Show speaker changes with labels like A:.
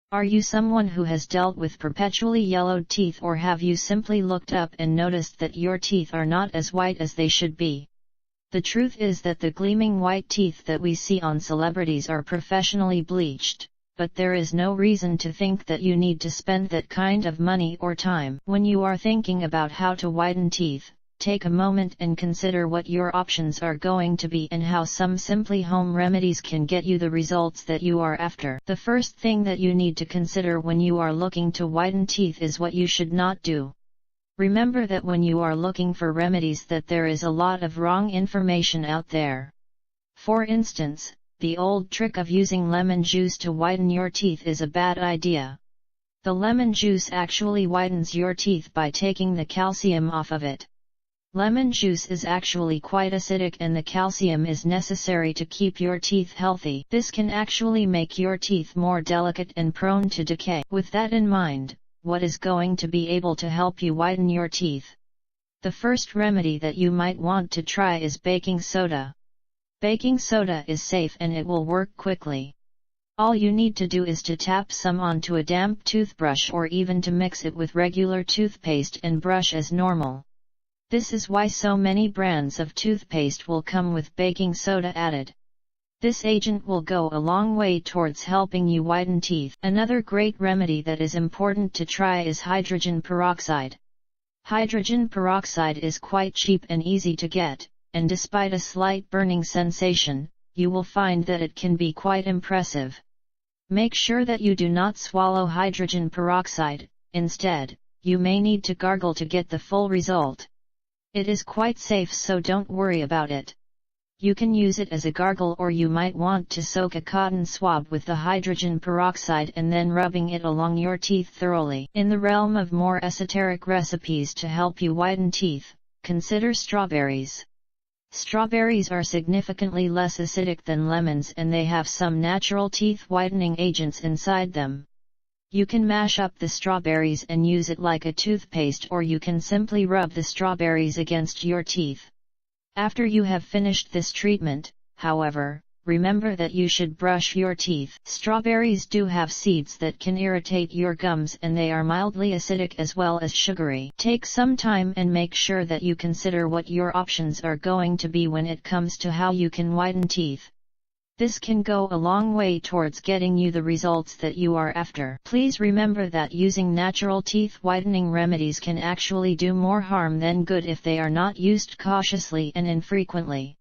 A: Are you someone who has dealt with perpetually yellowed teeth, or have you simply looked up and noticed that your teeth are not as white as they should be? The truth is that the gleaming white teeth that we see on celebrities are professionally bleached, but there is no reason to think that you need to spend that kind of money or time. When you are thinking about how to whiten teeth, take a moment and consider what your options are going to be and how some simply home remedies can get you the results that you are after. The first thing that you need to consider when you are looking to whiten teeth is what you should not do. Remember that when you are looking for remedies that there is a lot of wrong information out there. For instance, the old trick of using lemon juice to whiten your teeth is a bad idea. The lemon juice actually whitens your teeth by taking the calcium off of it. Lemon juice is actually quite acidic, and the calcium is necessary to keep your teeth healthy. This can actually make your teeth more delicate and prone to decay. With that in mind, what is going to be able to help you whiten your teeth? The first remedy that you might want to try is baking soda. Baking soda is safe and it will work quickly. All you need to do is to tap some onto a damp toothbrush, or even to mix it with regular toothpaste and brush as normal. This is why so many brands of toothpaste will come with baking soda added. This agent will go a long way towards helping you whiten teeth. Another great remedy that is important to try is hydrogen peroxide. Hydrogen peroxide is quite cheap and easy to get, and despite a slight burning sensation, you will find that it can be quite impressive. Make sure that you do not swallow hydrogen peroxide. Instead, you may need to gargle to get the full result. It is quite safe, so don't worry about it. You can use it as a gargle, or you might want to soak a cotton swab with the hydrogen peroxide and then rubbing it along your teeth thoroughly. In the realm of more esoteric recipes to help you whiten teeth, consider strawberries. Strawberries are significantly less acidic than lemons, and they have some natural teeth whitening agents inside them. You can mash up the strawberries and use it like a toothpaste, or you can simply rub the strawberries against your teeth. After you have finished this treatment, however, remember that you should brush your teeth. Strawberries do have seeds that can irritate your gums, and they are mildly acidic as well as sugary. Take some time and make sure that you consider what your options are going to be when it comes to how you can whiten teeth. This can go a long way towards getting you the results that you are after. Please remember that using natural teeth whitening remedies can actually do more harm than good if they are not used cautiously and infrequently.